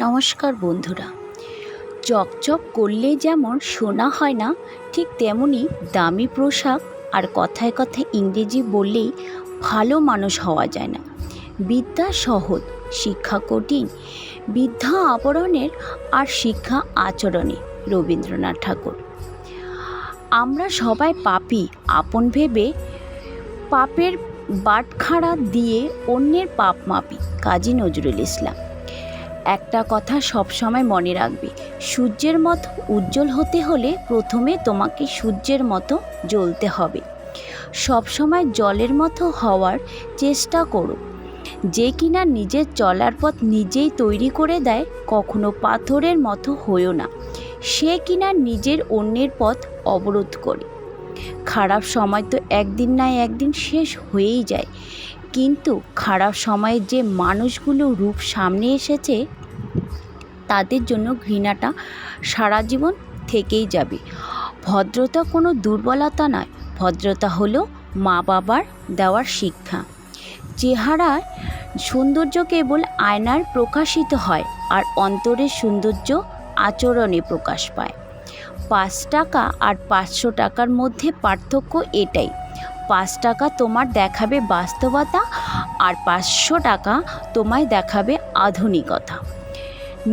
নমস্কার বন্ধুরা। চকচক করলে যেমন সোনা হয় না, ঠিক তেমনি দামি পোশাক আর কথায় কথায় ইংরেজি বললেই ভালো মানুষ হওয়া যায় না। বিদ্যা সহজ, শিক্ষা কঠিন। বিদ্যা আবরণের আর শিক্ষা আচরণে। রবীন্দ্রনাথ ঠাকুর। আমরা সবাই পাপী আপন ভেবে, পাপের বাটখারা দিয়ে অন্যের পাপ মাপি। কাজী নজরুল ইসলাম। একটা কথা সবসময় মনে রাখবে, সূর্যের মতো উজ্জ্বল হতে হলে প্রথমে তোমাকে সূর্যের মতো জ্বলতে হবে। সবসময় জলের মতো হওয়ার চেষ্টা করো, যে কিনা নিজের চলার পথ নিজেই তৈরি করে দেয়। কখনো পাথরের মতো হইও না, সে কিনা নিজের অন্যের পথ অবরোধ করে। খারাপ সময় তো একদিন না একদিন শেষ হয়েই যায়, কিন্তু খারাপ সময়ে যে মানুষগুলো রূপ সামনে এসেছে তাদের জন্য ঘৃণাটা সারা জীবন থেকেই যাবে। ভদ্রতা কোনো দুর্বলতা নয়, ভদ্রতা হলো মা বাবার দেওয়ার শিক্ষা। চেহারার সৌন্দর্য কেবল আয়নায় প্রকাশিত হয়, আর অন্তরের সৌন্দর্য আচরণে প্রকাশ পায়। 5 টাকা আর 500 টাকার মধ্যে পার্থক্য এটাই, 5 টাকা তোমার দেখাবে বাস্তবতা, আর 500 টাকা তোমায় দেখাবে আধুনিকতা।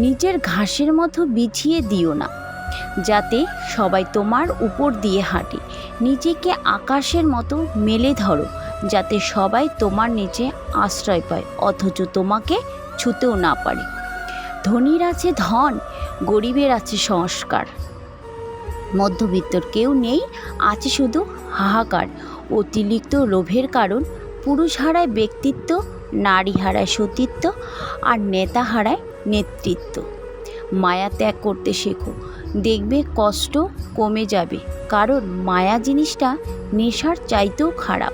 নিজের ঘাসের মতো বিছিয়ে দিও না, যাতে সবাই তোমার উপর দিয়ে হাঁটে। নিজেকে আকাশের মতো মেলে ধরো, যাতে সবাই তোমার নিচে আশ্রয় পায়, অথচ তোমাকে ছুঁতেও না পারে। ধনীর আছে ধন, গরিবের আছে সংস্কার। মধ্যবিত্তর কেউ নেই, আছে শুধু হাহাকার। অতিরিক্ত লোভের কারণ পুরুষ হারায় ব্যক্তিত্ব, নারী হারায় সতীত্ব, আর নেতা হারায় নেতৃত্ব। মায়া ত্যাগ করতে শেখো, দেখবে কষ্ট কমে যাবে, কারণ মায়া জিনিসটা নেশার চাইতেও খারাপ।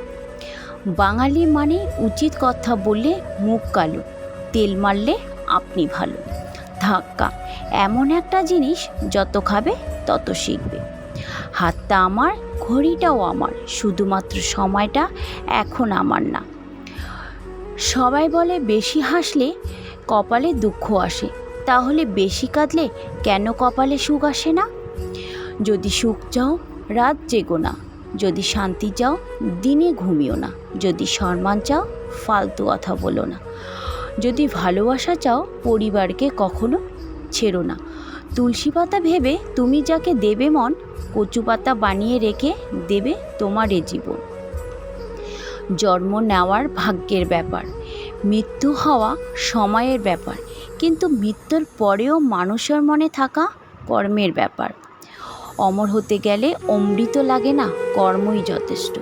বাঙালি মানে উচিত কথা বললে মুখ কালো, তেল মারলে আপনি ভালো। ধাক্কা এমন একটা জিনিস, যত খাবে তত শিখবে। হাতটা আমার, ঘড়িটাও আমার, শুধুমাত্র সময়টা এখন আমার না। সবাই বলে বেশি হাসলে কপালে দুঃখ আসে, তাহলে বেশি কাঁদলে কেন কপালে সুখ আসে না? যদি সুখ চাও রাত জেগো না, যদি শান্তি চাও দিনে ঘুমিও না, যদি সম্মান চাও ফালতু কথা বলো না, যদি ভালোবাসা চাও পরিবারকে কখনো ছেড়ো না। তুলসী পাতা ভেবে তুমি যাকে দেবে মন, কচু পাতা বানিয়ে রেখে দেবে তোমার এ জীবন। জন্ম নেওয়ার ভাগ্যের ব্যাপার, মৃত্যু হওয়া সময়ের ব্যাপার, কিন্তু মৃত্যুর পরেও মানুষের মনে থাকা কর্মের ব্যাপার। অমর হতে গেলে অমৃত লাগে না, কর্মই যথেষ্ট।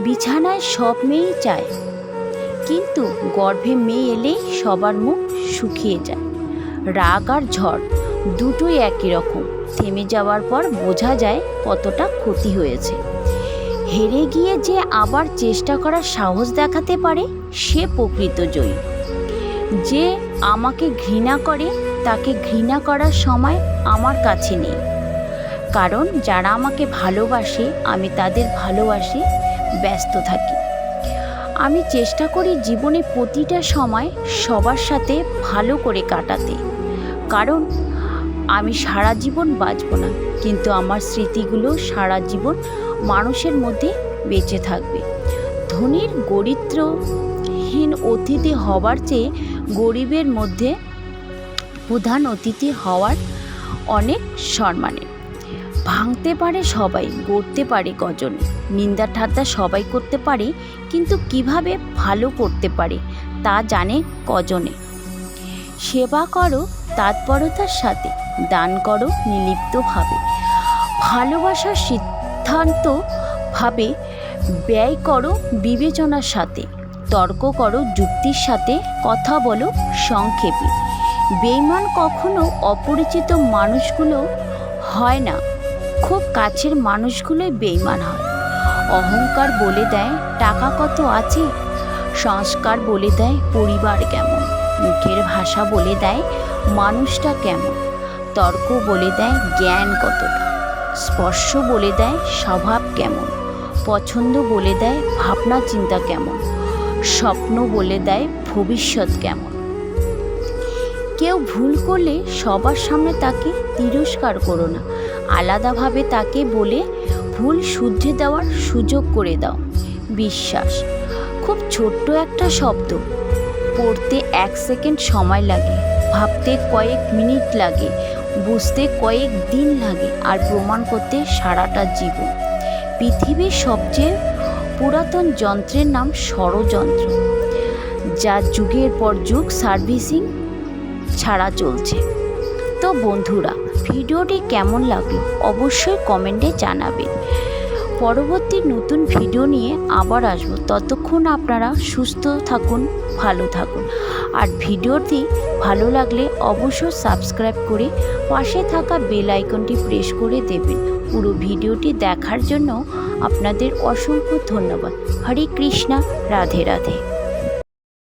বিছানায় সব মেয়েই চায়, কিন্তু গর্ভে মেয়ে এলেই সবার মুখ শুকিয়ে যায়। রাগ আর ঝড় দুটোই একই রকম, থেমে যাওয়ার পর বোঝা যায় কতটা ক্ষতি হয়েছে। হেরে গিয়ে যে আবার চেষ্টা করার সাহস দেখাতে পারে, সে প্রকৃত জয়ী। যে আমাকে ঘৃণা করে, তাকে ঘৃণা করার সময় আমার কাছে নেই, কারণ যারা আমাকে ভালোবাসে আমি তাদের ভালোবাসে ব্যস্ত থাকি। আমি চেষ্টা করি জীবনে প্রতিটা সময় সবার সাথে ভালো করে কাটাতে, কারণ আমি সারা জীবন বাঁচব না, কিন্তু আমার স্মৃতিগুলো সারা জীবন মানুষের মধ্যে বেঁচে থাকবে। ধনীর দরিদ্রহীন অতিথি হবার চেয়ে গরিবের মধ্যে প্রধান অতিথি হওয়ার অনেক সম্মানের। ভাঙতে পারে সবাই, গড়তে পারে কজনে। নিন্দা ঠাট্টা সবাই করতে পারে, কিন্তু কিভাবে ভালো করতে পারে তা জানে কজনে। সেবা করো তৎপরতার সাথে, দান করো নির্লিপ্তভাবে। ভালোবাসার সিদ্ধান্ত ভাবে ব্যয় করো বিবেচনার সাথে। তর্ক করো যুক্তির সাথে, কথা বলো সংক্ষেপে। বেঈমান কখনো অপরিচিত মানুষগুলো হয় না, খুব কাছের মানুষগুলোই বেঈমান হয়। অহংকার বলে দেয় টাকা কত আছে, সংস্কার বলে দেয় পরিবার কেমন, মুখের ভাষা বলে দেয় মানুষটা কেমন, তর্ক বলে দেয় জ্ঞান কতটা, স্পর্শ বলে দেয় স্বভাব কেমন, পছন্দ বলে দেয় ভাবনা চিন্তা কেমন, স্বপ্ন বলে দেয় ভবিষ্যৎ কেমন। কেউ ভুল করলে সবার সামনে তাকে তিরস্কার করো না, আলাদাভাবে তাকে বলে ভুল শুধরে দেওয়ার সুযোগ করে দাও। বিশ্বাস খুব ছোট্ট একটা শব্দ, পড়তে 1 সেকেন্ড সময় লাগে, ভাবতে কয়েক মিনিট লাগে, বুঝতে কয়েক দিন লাগে, আর প্রমাণ করতে সারাটা জীবন। পৃথিবীর সবচেয়ে পুরাতন যন্ত্রের নাম ষড়যন্ত্র, যা যুগের পর যুগ সার্ভিসিং ছাড়া চলছে। তো বন্ধুরা, ভিডিওটি কেমন লাগলো অবশ্যই কমেন্টে জানাবেন। পরবর্তী নতুন ভিডিও নিয়ে আবার আসবো। ততক্ষণ আপনারা সুস্থ থাকুন, ভালো থাকুন। আর ভিডিওটি ভালো লাগলে অবশ্যই সাবস্ক্রাইব করে পাশে থাকা বেল আইকনটি প্রেস করে দেবেন। পুরো ভিডিওটি দেখার জন্য আপনাদের অসংখ্য ধন্যবাদ। হরে কৃষ্ণা, রাধে রাধে।